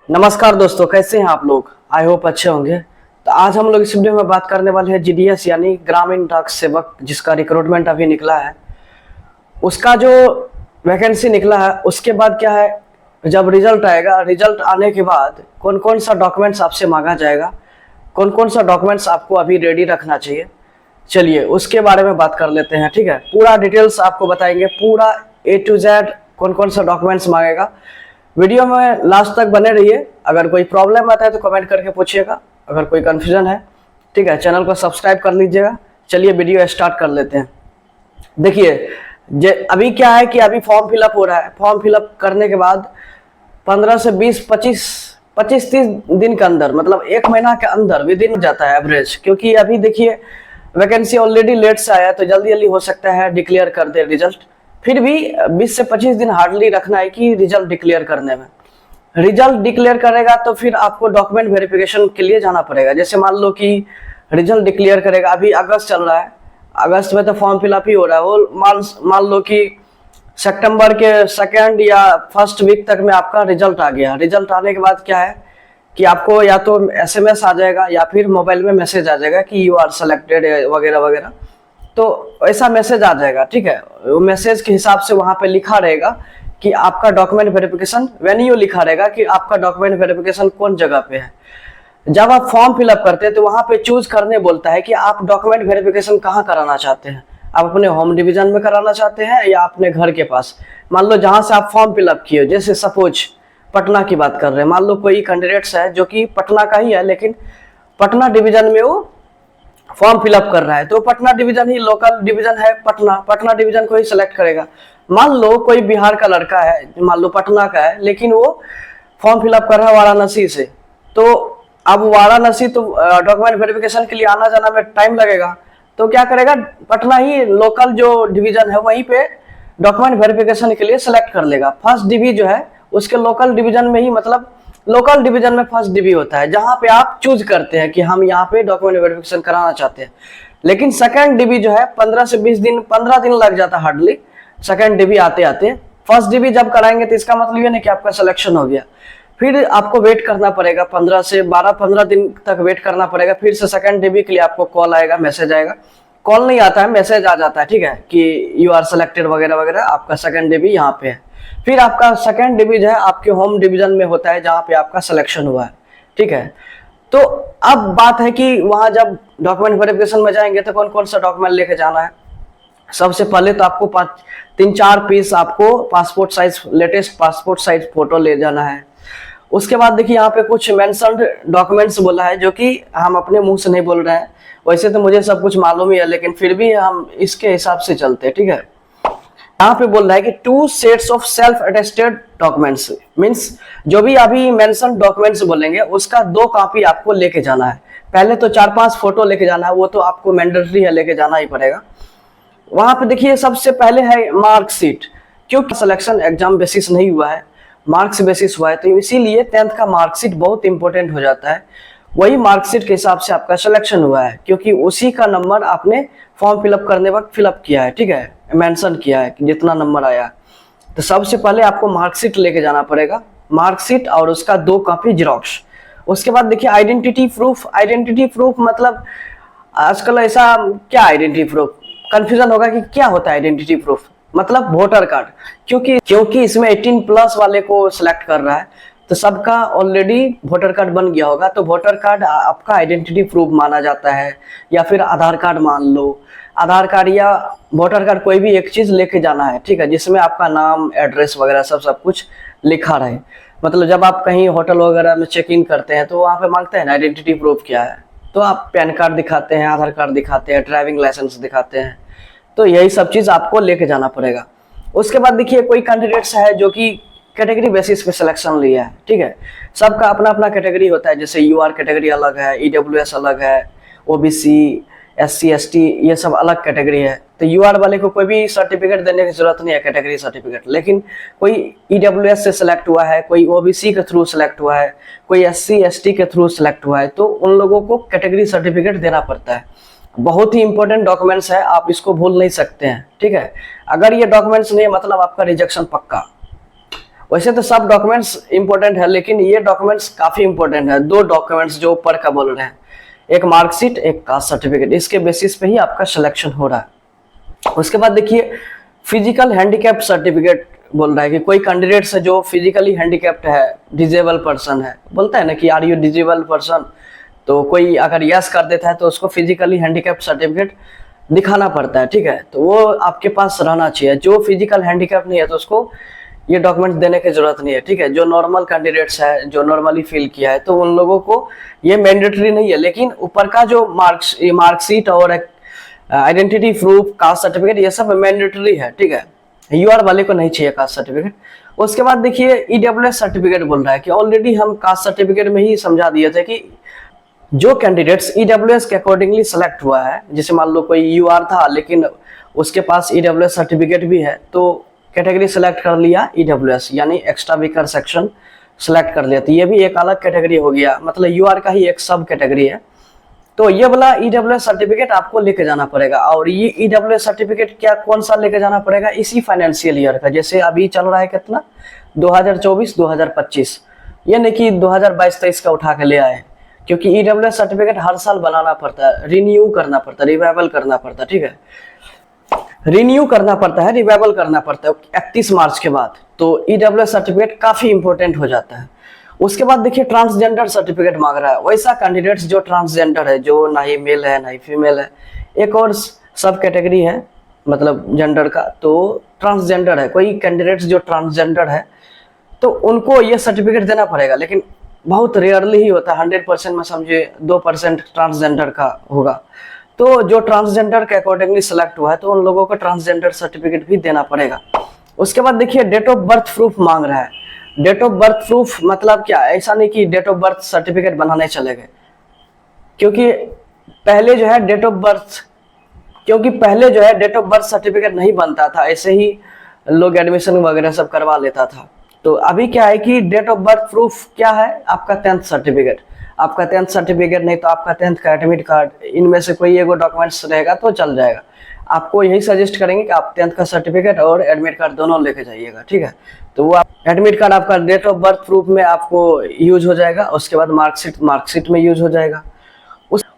नमस्कार दोस्तों, कैसे हैं आप लोग। आई होप अच्छे होंगे। तो आज हम लोग इस वीडियो में बात करने वाले हैं जीडीएस यानी ग्रामीण डाक सेवक, जिसका रिक्रूटमेंट अभी निकला है। उसका जो वैकेंसी निकला है उसके बाद क्या है, जब रिजल्ट आएगा, रिजल्ट आने के बाद कौन कौन सा डॉक्यूमेंट्स आपसे मांगा जाएगा, कौन कौन सा डॉक्यूमेंट्स आपको अभी रेडी रखना चाहिए, चलिए उसके बारे में बात कर लेते हैं। ठीक है, पूरा डिटेल्स आपको बताएंगे, पूरा A to Z कौन कौन सा डॉक्यूमेंट्स मांगेगा। वीडियो में लास्ट तक बने रहिए। अगर कोई प्रॉब्लम आता है तो कमेंट करके पूछिएगा, अगर कोई कंफ्यूजन है। ठीक है, चैनल को सब्सक्राइब कर लीजिएगा। चलिए वीडियो स्टार्ट कर लेते हैं। देखिए अभी क्या है कि अभी फॉर्म फिलअप हो रहा है। फॉर्म फिलअप करने के बाद 15 से 20-25-30 दिन के अंदर, मतलब 1 महीना के अंदर विद इन जाता है एवरेज। क्योंकि अभी देखिए वैकेंसी ऑलरेडी लेट से आया, तो जल्दी जल्दी हो सकता है डिक्लेयर कर दे रिजल्ट। फिर भी 20 से 25 दिन हार्डली रखना है कि रिजल्ट डिक्लेयर करने में। रिजल्ट डिक्लेयर करेगा तो फिर आपको डॉक्यूमेंट वेरिफिकेशन के लिए जाना पड़ेगा। जैसे मान लो कि रिजल्ट डिक्लेयर करेगा, अभी अगस्त चल रहा है, अगस्त में तो फॉर्म फिलअप ही हो रहा है। वो मान लो कि सितंबर के 2nd या 1st वीक तक में आपका रिजल्ट आ गया। रिजल्ट आने के बाद क्या है कि आपको या तो SMS आ जाएगा या फिर मोबाइल में मैसेज आ जाएगा कि यू आर सेलेक्टेड वगैरह वगैरह। तो ऐसा मैसेज आ जाएगा। ठीक है, वो मैसेज के हिसाब से वहां पे लिखा रहेगा कि आपका डॉक्यूमेंट वेरिफिकेशन वेन्यू, लिखा रहेगा कि आपका डॉक्यूमेंट वेरिफिकेशन कौन जगह पे है। जब आप फॉर्म फिलअप करते हैं तो वहां पे चूज करने बोलता है कि आप डॉक्यूमेंट वेरिफिकेशन कहाँ कराना चाहते हैं। आप अपने होम डिवीजन में कराना चाहते हैं या अपने घर के पास। मान लो जहां से आप फॉर्म फिलअप किए, जैसे सपोज पटना की बात कर रहे हैं, मान लो कोई कैंडिडेट्स है जो कि पटना का ही है लेकिन पटना डिवीजन में वो फॉर्म फिलअप कर रहा है, तो पटना डिवीजन ही लोकल डिवीजन है, पटना डिवीजन को ही सिलेक्ट करेगा। मान लो कोई बिहार का लड़का है, मान लो पटना का है, लेकिन वो फॉर्म फिलअप कर रहा है वाराणसी से, तो अब वाराणसी तो डॉक्यूमेंट वेरिफिकेशन के लिए आना जाना में टाइम लगेगा। तो क्या करेगा, पटना ही लोकल जो डिवीजन है वहीं पे डॉक्यूमेंट वेरिफिकेशन के लिए सिलेक्ट कर लेगा। फर्स्ट डिवी जो है उसके लोकल डिवीजन में ही, मतलब लोकल डिवीजन में फर्स्ट डिवी होता है जहां पे आप चूज करते हैं कि हम यहाँ पे डॉक्यूमेंट वेरिफिकेशन कराना चाहते हैं। लेकिन सेकंड डिवी जो है 15 से 20 दिन, 15 दिन लग जाता है हार्डली सेकंड डिवी आते आते। फर्स्ट डिवी जब कराएंगे तो इसका मतलब ये नहीं कि आपका सिलेक्शन हो गया। फिर आपको वेट करना पड़ेगा 15 से 12-15 दिन तक वेट करना पड़ेगा। फिर से सेकंड डिवी के लिए आपको कॉल आएगा, मैसेज आएगा। कॉल नहीं आता है, मैसेज आ जाता है। ठीक है, कि यू आर सेलेक्टेड वगैरह वगैरह, आपका सेकंड डिवी यहाँ पे है। फिर आपका सेकंड डिवी जो है आपके होम डिवीजन में होता है जहां पे आपका सिलेक्शन हुआ है। ठीक है, तो अब बात है कि वहां जब डॉक्यूमेंट वेरिफिकेशन में जाएंगे तो कौन कौन सा डॉक्यूमेंट लेके जाना है। सबसे पहले तो आपको 3-4 पीस आपको passport size, latest passport size photo ले जाना है। उसके बाद देखिए यहाँ पे कुछ मेंशन्ड डॉक्यूमेंट्स बोला है, जो कि हम अपने मुंह से नहीं बोल रहे हैं। वैसे तो मुझे सब कुछ मालूम ही है, लेकिन फिर भी हम इसके हिसाब से चलते हैं। ठीक है, यहाँ पे बोल रहा है कि 2 sets of self attested documents, means जो भी अभी मेंशन डॉक्यूमेंट्स बोलेंगे उसका 2 कॉपी आपको लेके जाना है। पहले तो 4-5 फोटो लेके जाना है, वो तो आपको मैंडेटरी है, लेके जाना ही पड़ेगा। वहां पे देखिए सबसे पहले है मार्कशीट, क्योंकि सिलेक्शन एग्जाम बेसिस नहीं हुआ है, मार्क्स बेसिस हुआ है, तो इसीलिए 10th का मार्कशीट बहुत इंपॉर्टेंट हो जाता है। वही मार्कशीट के हिसाब से आपका सिलेक्शन हुआ है, क्योंकि उसी का नंबर आपने फॉर्म फिलअप करने वक्त फिलअप किया है। ठीक है, मेंशन किया है कि जितना नंबर आया। तो सबसे पहले आपको मार्कशीट लेके जाना पड़ेगा, मार्कशीट और उसका 2 कॉपी जेरॉक्स। उसके बाद देखिए आइडेंटिटी प्रूफ। आइडेंटिटी प्रूफ मतलब आजकल ऐसा क्या आइडेंटिटी प्रूफ, कंफ्यूजन होगा कि क्या होता है आइडेंटिटी प्रूफ। मतलब वोटर कार्ड, क्योंकि इसमें 18+ वाले को सिलेक्ट कर रहा है, तो सबका ऑलरेडी वोटर कार्ड बन गया होगा। तो वोटर कार्ड आपका आइडेंटिटी प्रूफ माना जाता है, या फिर आधार कार्ड मान लो। आधार कार्ड या वोटर कार्ड, कोई भी एक चीज लेके जाना है। ठीक है, जिसमें आपका नाम, एड्रेस वगैरह सब कुछ लिखा रहे। मतलब जब आप कहीं होटल वगैरह में चेक इन करते हैं तो वहाँ पे मांगते हैं ना आइडेंटिटी प्रूफ क्या है, तो आप पैन कार्ड दिखाते हैं, आधार कार्ड दिखाते हैं, ड्राइविंग लाइसेंस दिखाते हैं। तो यही सब चीज आपको लेके जाना पड़ेगा। उसके बाद देखिए कोई कैंडिडेट्स है जो कि कैटेगरी बेसिस पे सिलेक्शन लिया है। ठीक है, सबका अपना अपना कैटेगरी होता है, जैसे UR कैटेगरी अलग है, EWS अलग है, OBC, SC ST ये सब अलग कैटेगरी है। तो UR वाले को कोई भी सर्टिफिकेट देने की जरूरत नहीं है, कैटेगरी सर्टिफिकेट। लेकिन कोई EWS से सिलेक्ट हुआ है, कोई OBC के थ्रू सिलेक्ट हुआ है, कोई SC ST के थ्रू सिलेक्ट हुआ है, तो उन लोगों को कैटेगरी सर्टिफिकेट देना पड़ता है। बहुत ही इंपॉर्टेंट डॉक्यूमेंट्स है, आप इसको भूल नहीं सकते हैं। ठीक है, अगर ये डॉक्यूमेंट्स नहीं है मतलब आपका रिजेक्शन पक्का। वैसे तो सब डॉक्यूमेंट्स इंपॉर्टेंट है, लेकिन ये डॉक्यूमेंट्स काफी इंपॉर्टेंट है। दो डॉक्यूमेंट्स जो ऊपर का बोल रहे हैं, एक मार्कशीट, एक कास्ट सर्टिफिकेट, इसके बेसिस पे ही आपका सिलेक्शन हो रहा है। उसके बाद देखिए फिजिकल हैंडीकैप सर्टिफिकेट बोल रहा है कि कोई कैंडिडेट से जो फिजिकली हैंडीकैप्ड है, डिजेबल पर्सन है, बोलता है ना कि आर यू डिजेबल पर्सन, तो कोई अगर यस कर देता है तो उसको फिजिकली हैंडीकैप्ड सर्टिफिकेट दिखाना पड़ता है, ठीक है। तो वो आपके पास रहना चाहिए। जो फिजिकल हैंडीकैप नहीं है तो उसको ये डॉक्यूमेंट देने की जरूरत नहीं है, ठीक है। जो नॉर्मल कैंडिडेट्स है, जो नॉर्मली फिल किया है, तो उन लोगों को ये मैंडेटरी नहीं है। लेकिन ऊपर का जो मार्कशीट और आइडेंटिटी प्रूफ, कास्ट सर्टिफिकेट, ये सब मैंडेटरी है, ठीक है। यूआर वाले को नहीं चाहिए कास्ट सर्टिफिकेट। उसके बाद देखिए ईडब्ल्यूएस सर्टिफिकेट बोल रहा है कि ऑलरेडी हम कास्ट सर्टिफिकेट में ही समझा दिए थे कि जो कैंडिडेट्स ईडब्ल्यूएस के अकॉर्डिंगली सेलेक्ट हुआ है, जैसे मान लो कोई यूआर था लेकिन उसके पास ईडब्ल्यूएस सर्टिफिकेट भी है, तो कैटेगरी सेलेक्ट कर लिया ईडब्ल्यूएस, यानी एक्स्ट्रा वीकर सेक्शन सेलेक्ट कर लिया, तो ये भी एक अलग कैटेगरी हो गया, मतलब यूआर का ही एक सब कैटेगरी है। तो ये वाला ईडब्ल्यूएस सर्टिफिकेट आपको लेके जाना पड़ेगा। और ये ईडब्ल्यूएस सर्टिफिकेट क्या, कौन सा लेके जाना पड़ेगा, इसी फाइनेंशियल ईयर का, जैसे अभी चल रहा है कितना 2024-2025, ये नहीं कि 2022-23 का उठा के ले आए, क्योंकि ईडब्ल्यूएस सर्टिफिकेट हर साल बनाना पड़ता है, रिन्यू करना पड़ता है, रिवाइवल करना पड़ता है, ठीक है। रिन्यू करना पड़ता है, रिवाइवल करना पड़ता है 31 मार्च के बाद। तो ईडब्ल्यूएस सर्टिफिकेट काफी इंपॉर्टेंट हो जाता है। उसके बाद देखिए ट्रांसजेंडर सर्टिफिकेट मांग रहा है, वैसा कैंडिडेट्स जो ट्रांसजेंडर है, जो ना ही मेल है ना ही फीमेल है, एक और सब कैटेगरी है मतलब जेंडर का, तो ट्रांसजेंडर है, कोई कैंडिडेट्स जो ट्रांसजेंडर है तो उनको ये सर्टिफिकेट देना पड़ेगा। लेकिन बहुत रेयरली ही होता है, 100% में समझिए 2% ट्रांसजेंडर का होगा। तो जो ट्रांसजेंडर के अकॉर्डिंगली सेलेक्ट हुआ है तो उन लोगों को ट्रांसजेंडर सर्टिफिकेट भी देना पड़ेगा। उसके बाद देखिए डेट ऑफ बर्थ प्रूफ मांग रहा है। डेट ऑफ बर्थ प्रूफ मतलब क्या, ऐसा नहीं कि डेट ऑफ बर्थ सर्टिफिकेट बनाने चले गए, क्योंकि पहले जो है डेट ऑफ बर्थ सर्टिफिकेट नहीं बनता था, ऐसे ही लोग एडमिशन वगैरह सब करवा लेता था। तो अभी क्या है कि डेट ऑफ बर्थ प्रूफ क्या है, आपका 10th सर्टिफिकेट, आपका 10th सर्टिफिकेट नहीं तो आपका 10th का एडमिट कार्ड, इनमें से कोई एगो डॉक्यूमेंट्स रहेगा तो चल जाएगा। आपको यही सजेस्ट करेंगे कि आप 10th का सर्टिफिकेट और एडमिट कार्ड दोनों लेके जाइएगा, ठीक है। तो वो एडमिट कार्ड आपका डेट ऑफ बर्थ प्रूफ में आपको यूज हो जाएगा, उसके बाद मार्कशीट में यूज हो जाएगा।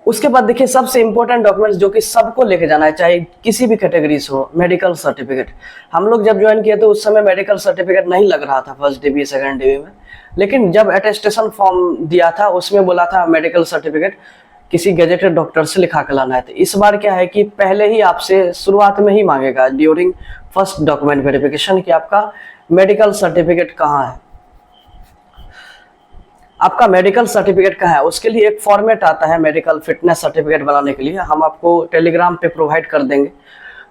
उसके बाद देखिए सबसे इंपॉर्टेंट डॉक्यूमेंट्स जो कि सबको लेके जाना है, चाहे किसी भी कैटेगरी से हो, मेडिकल सर्टिफिकेट। हम लोग जब ज्वाइन किए तो उस समय मेडिकल सर्टिफिकेट नहीं लग रहा था फर्स्ट डिवी सेकंड डिवी में, लेकिन जब अटेस्टेशन फॉर्म दिया था उसमें बोला था मेडिकल सर्टिफिकेट किसी गेजेटेड डॉक्टर से लिखा के लाना है। तो इस बार क्या है कि पहले ही आपसे शुरुआत में ही मांगेगा ड्यूरिंग फर्स्ट डॉक्यूमेंट वेरिफिकेशन कि आपका मेडिकल सर्टिफिकेट कहाँ है, आपका मेडिकल सर्टिफिकेट कहाँ है। उसके लिए एक फॉर्मेट आता है मेडिकल फिटनेस सर्टिफिकेट बनाने के लिए, हम आपको टेलीग्राम पे प्रोवाइड कर देंगे,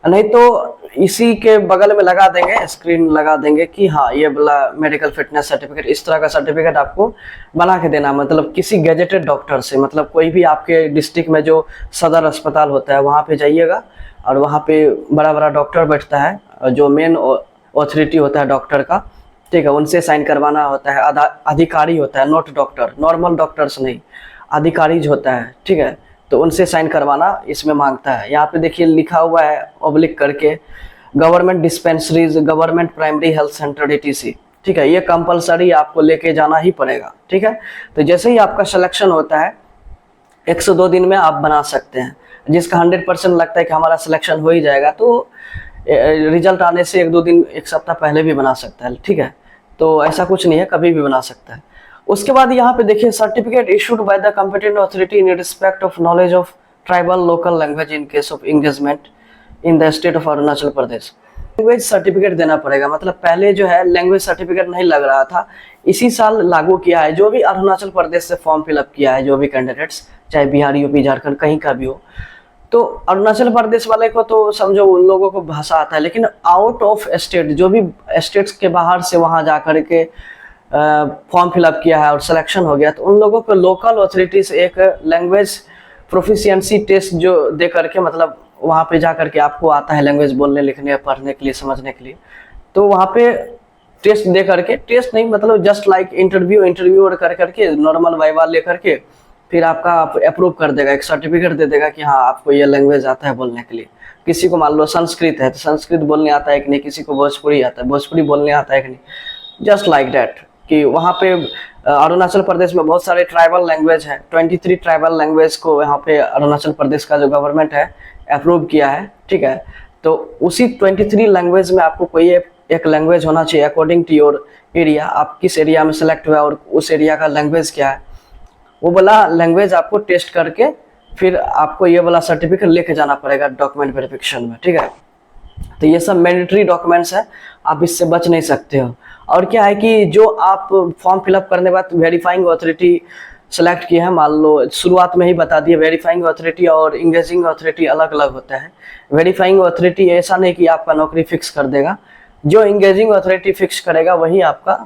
नहीं तो इसी के बगल में लगा देंगे, स्क्रीन लगा देंगे कि हाँ ये वाला मेडिकल फिटनेस सर्टिफिकेट, इस तरह का सर्टिफिकेट आपको बना के देना, मतलब किसी गेजेटेड डॉक्टर से, मतलब कोई भी आपके डिस्ट्रिक्ट में जो सदर अस्पताल होता है वहाँ पे जाइएगा, और वहाँ पे बड़ा बड़ा डॉक्टर बैठता है, जो मेन ऑथोरिटी होता है डॉक्टर का, ठीक है, उनसे साइन करवाना होता है। अधिकारी होता है, नॉट डॉक्टर, नॉर्मल डॉक्टर्स नहीं, अधिकारी होता है, ठीक है, तो उनसे साइन करवाना इसमें मांगता है। यहाँ पे देखिए लिखा हुआ है ऑब्लिक करके, government dispensaries, government primary health centre ETC, ठीक है, ये कंपलसरी आपको लेके जाना ही पड़ेगा, ठीक है। तो जैसे ही आपका सिलेक्शन होता है 102 दिन में आप बना सकते हैं, जिसका 100% लगता है कि हमारा सिलेक्शन हो ही जाएगा तो रिजल्ट आने से 1-2 दिन, 1 सप्ताह पहले भी बना सकता है, ठीक है। तो ऐसा कुछ नहीं है, कभी भी बना सकता है। उसके बाद यहाँ पे देखिए certificate issued by the competent authority in respect of knowledge of tribal local language in case of engagement in the state of Arunachal Pradesh. Language certificate देना पड़ेगा, मतलब पहले जो है लैंग्वेज सर्टिफिकेट नहीं लग रहा था, इसी साल लागू किया है। जो भी अरुणाचल प्रदेश से फॉर्म फिलअप किया है, जो भी कैंडिडेट्स, चाहे बिहार, यूपी, झारखंड कहीं का भी हो, तो अरुणाचल प्रदेश वाले को तो समझो उन लोगों को भाषा आता है, लेकिन आउट ऑफ स्टेट, जो भी स्टेट्स के बाहर से वहाँ जा कर के फॉर्म फिलअप किया है और सिलेक्शन हो गया, तो उन लोगों को लोकल अथॉरिटीज एक लैंग्वेज प्रोफिशिएंसी टेस्ट जो दे करके, मतलब वहाँ पे जा करके आपको आता है लैंग्वेज बोलने, लिखने, पढ़ने के लिए, समझने के लिए, तो वहाँ पे टेस्ट दे करके, टेस्ट नहीं मतलब जस्ट लाइक इंटरव्यू कर करके, नॉर्मल वाइवा ले करके फिर आपका अप्रूव कर देगा, एक सर्टिफिकेट दे देगा कि हाँ आपको ये लैंग्वेज आता है बोलने के लिए। किसी को मान लो संस्कृत है तो संस्कृत बोलने आता है कि नहीं, किसी को भोजपुरी आता है, भोजपुरी बोलने आता है कि नहीं, जस्ट लाइक दैट कि वहाँ पे अरुणाचल प्रदेश में बहुत सारे ट्राइबल लैंग्वेज है, 23 ट्राइबल लैंग्वेज को यहाँ पे अरुणाचल प्रदेश का जो गवर्नमेंट है अप्रूव किया है, ठीक है। तो उसी 23 लैंग्वेज में आपको कोई एक लैंग्वेज होना चाहिए अकॉर्डिंग टू योर एरिया, आप किस एरिया में सेलेक्ट हुआ और उस एरिया का लैंग्वेज क्या है, वो वाला लैंग्वेज आपको टेस्ट करके फिर आपको ये वाला सर्टिफिकेट लेके जाना पड़ेगा डॉक्यूमेंट वेरिफिकेशन में, ठीक है। तो ये सब मैंडेटरी डॉक्यूमेंट्स है, आप इससे बच नहीं सकते हो। और क्या है कि जो आप फॉर्म फिलअप करने के बाद वेरीफाइंग अथॉरिटी सेलेक्ट किए हैं, मान लो शुरुआत में ही बता दिए वेरीफाइंग अथॉरिटी और इंगेजिंग अथॉरिटी अलग अलग होता है। वेरीफाइंग अथॉरिटी ऐसा नहीं कि आपका नौकरी फिक्स कर देगा, जो इंगेजिंग अथॉरिटी फिक्स करेगा वही आपका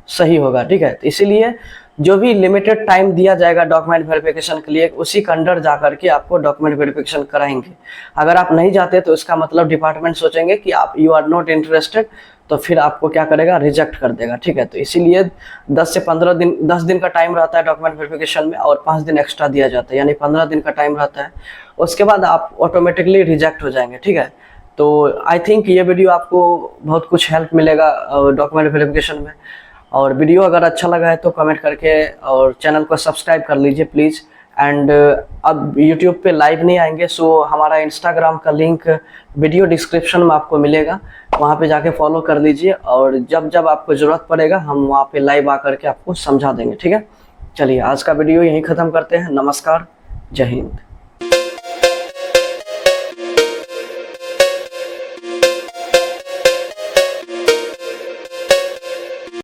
सही होगा, ठीक है। तो इसीलिए जो भी लिमिटेड टाइम दिया जाएगा डॉक्यूमेंट वेरिफिकेशन के लिए, उसी के अंडर जा करके आपको डॉक्यूमेंट वेरिफिकेशन कराएंगे। अगर आप नहीं जाते तो इसका मतलब डिपार्टमेंट सोचेंगे कि आप यू आर नॉट इंटरेस्टेड, तो फिर आपको क्या करेगा, रिजेक्ट कर देगा, ठीक है। तो इसीलिए 10 से 15 दिन, 10 दिन का टाइम रहता है डॉक्यूमेंट वेरिफिकेशन में और 5 दिन एक्स्ट्रा दिया जाता है, यानी 15 दिन का टाइम रहता है। उसके बाद आप ऑटोमेटिकली रिजेक्ट हो जाएंगे, ठीक है। तो आई थिंक ये वीडियो आपको बहुत कुछ हेल्प मिलेगा डॉक्यूमेंट वेरिफिकेशन में। और वीडियो अगर अच्छा लगा है तो कमेंट करके और चैनल को सब्सक्राइब कर लीजिए प्लीज़। एंड अब यूट्यूब पे लाइव नहीं आएंगे, सो हमारा इंस्टाग्राम का लिंक वीडियो डिस्क्रिप्शन में आपको मिलेगा, वहाँ पे जाके फॉलो कर लीजिए और जब जब आपको ज़रूरत पड़ेगा हम वहाँ पे लाइव आकर के आपको समझा देंगे, ठीक है। चलिए आज का वीडियो यहीं ख़त्म करते हैं। नमस्कार, जय हिंद।